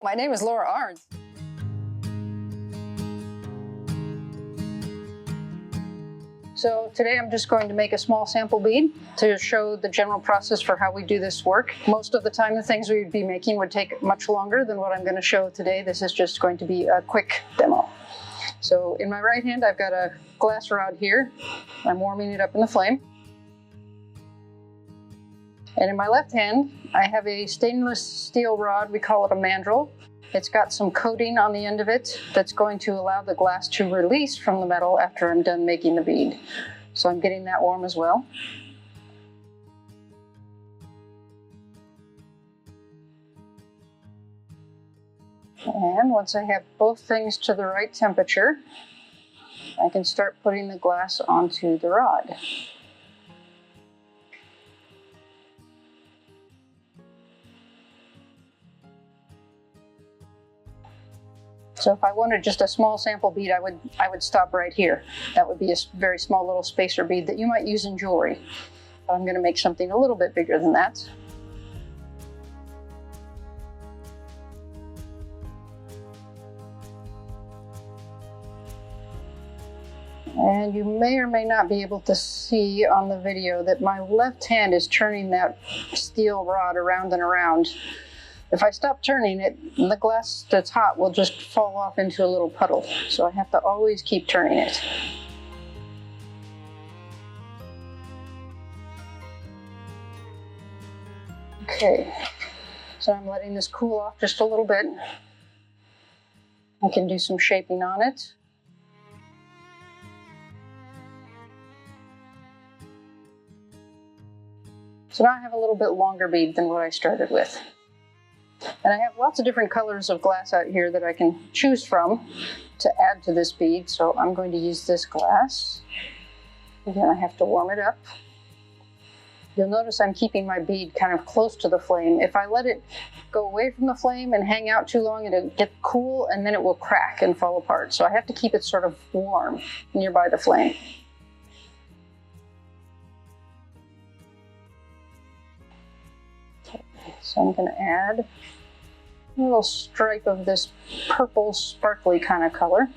My name is Laura Arns. So today I'm just going to make a small sample bead to show the general process for how we do this work. Most of the time the things we'd be making would take much longer than what I'm going to show today. This is just going to be a quick demo. So in my right hand I've got a glass rod here. I'm warming it up in the flame. And in my left hand I have a stainless steel rod. We call it a mandrel. It's got some coating on the end of it that's going to allow the glass to release from the metal after I'm done making the bead. So I'm getting that warm as well. And once I have both things to the right temperature, I can start putting the glass onto the rod. So if I wanted just a small sample bead, I would stop right here. That would be a very small little spacer bead that you might use in jewelry. But I'm going to make something a little bit bigger than that. And you may or may not be able to see on the video that my left hand is turning that steel rod around and around. If I stop turning it, the glass that's hot will just fall off into a little puddle. So I have to always keep turning it. Okay, so I'm letting this cool off just a little bit. I can do some shaping on it. So now I have a little bit longer bead than what I started with. And I have lots of different colors of glass out here that I can choose from to add to this bead. So I'm going to use this glass. Again, I have to warm it up. You'll notice I'm keeping my bead kind of close to the flame. If I let it go away from the flame and hang out too long, it'll get cool and then it will crack and fall apart. So I have to keep it sort of warm nearby the flame. Okay, so I'm going to add a little stripe of this purple sparkly kind of color.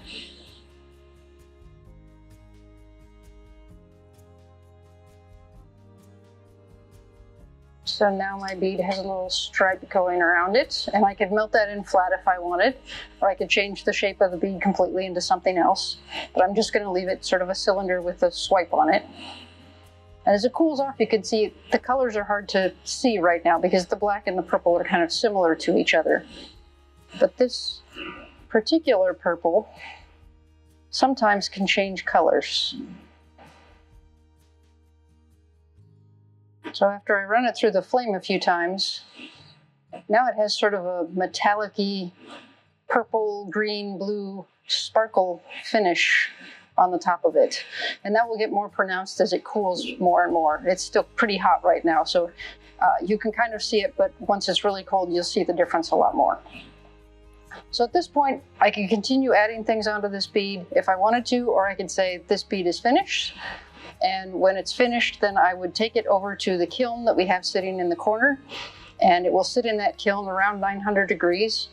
So now my bead has a little stripe going around it, and I could melt that in flat if I wanted, or I could change the shape of the bead completely into something else. But I'm just going to leave it sort of a cylinder with a swipe on it. And as it cools off, you can see the colors are hard to see right now because the black and the purple are kind of similar to each other. But this particular purple sometimes can change colors. So after I run it through the flame a few times, now it has sort of a metallic-y purple, green, blue sparkle finish on the top of it. And that will get more pronounced as it cools more and more. It's still pretty hot right now, so you can kind of see it, but once it's really cold, you'll see the difference a lot more. So at this point, I can continue adding things onto this bead if I wanted to, or I could say this bead is finished. And when it's finished, then I would take it over to the kiln that we have sitting in the corner, and it will sit in that kiln around 900 degrees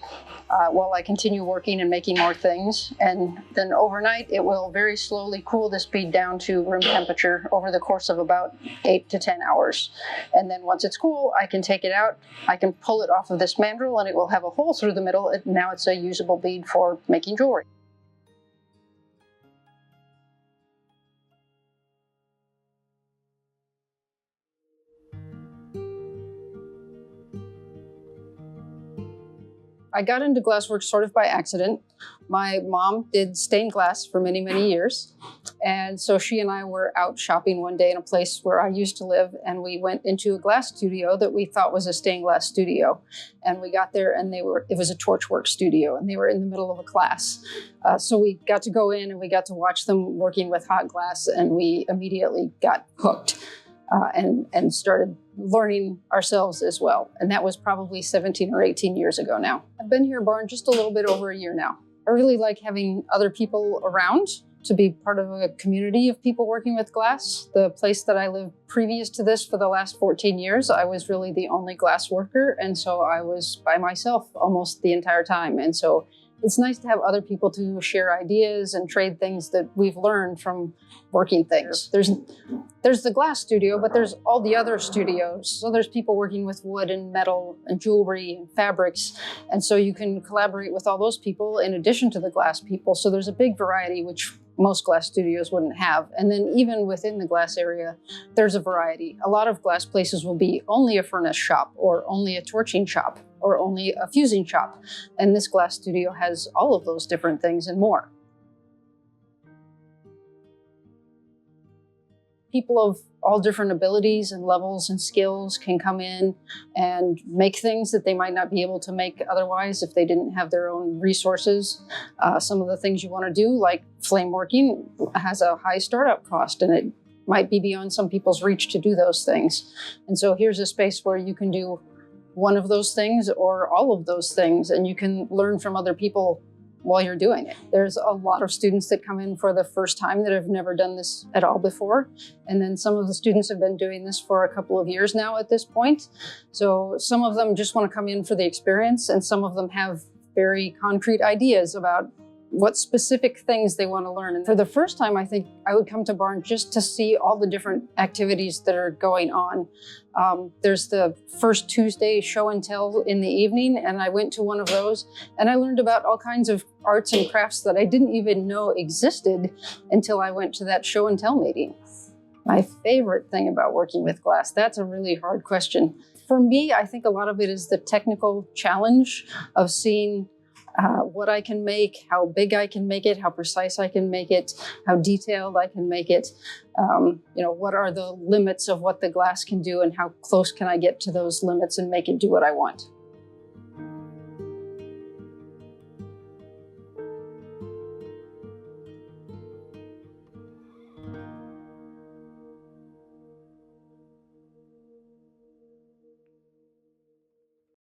while I continue working and making more things. And then overnight, it will very slowly cool this bead down to room temperature over the course of about 8 to 10 hours. And then once it's cool, I can take it out, I can pull it off of this mandrel, and it will have a hole through the middle. Now it's a usable bead for making jewelry. I got into glasswork sort of by accident. My mom did stained glass for many, many years. And so she and I were out shopping one day in a place where I used to live, and we went into a glass studio that we thought was a stained glass studio. And we got there and it was a Torchwork studio, and they were in the middle of a class. So we got to go in and we got to watch them working with hot glass, and we immediately got hooked. And started learning ourselves as well. And that was probably 17 or 18 years ago now. I've been here, Barn, just a little bit over a year now. I really like having other people around to be part of a community of people working with glass. The place that I lived previous to this for the last 14 years, I was really the only glass worker. And so I was by myself almost the entire time. And so it's nice to have other people to share ideas and trade things that we've learned from working things. There's the glass studio, but there's all the other studios. So there's people working with wood and metal and jewelry and fabrics. And so you can collaborate with all those people in addition to the glass people. So there's a big variety, which most glass studios wouldn't have. And then even within the glass area, there's a variety. A lot of glass places will be only a furnace shop or only a torching shop or only a fusing shop. And this glass studio has all of those different things and more. People of all different abilities and levels and skills can come in and make things that they might not be able to make otherwise if they didn't have their own resources. Some of the things you want to do, like flame working, has a high startup cost, and it might be beyond some people's reach to do those things. And so here's a space where you can do one of those things or all of those things, and you can learn from other people while you're doing it. There's a lot of students that come in for the first time that have never done this at all before. And then some of the students have been doing this for a couple of years now at this point. So some of them just want to come in for the experience, and some of them have very concrete ideas about what specific things they want to learn. And for the first time, I think I would come to Barnes just to see all the different activities that are going on. There's the first Tuesday show and tell in the evening, and I went to one of those, and I learned about all kinds of arts and crafts that I didn't even know existed until I went to that show and tell meeting. My favorite thing about working with glass, that's a really hard question. For me, I think a lot of it is the technical challenge of seeing what I can make, how big I can make it, how precise I can make it, how detailed I can make it. What are the limits of what the glass can do, and how close can I get to those limits and make it do what I want.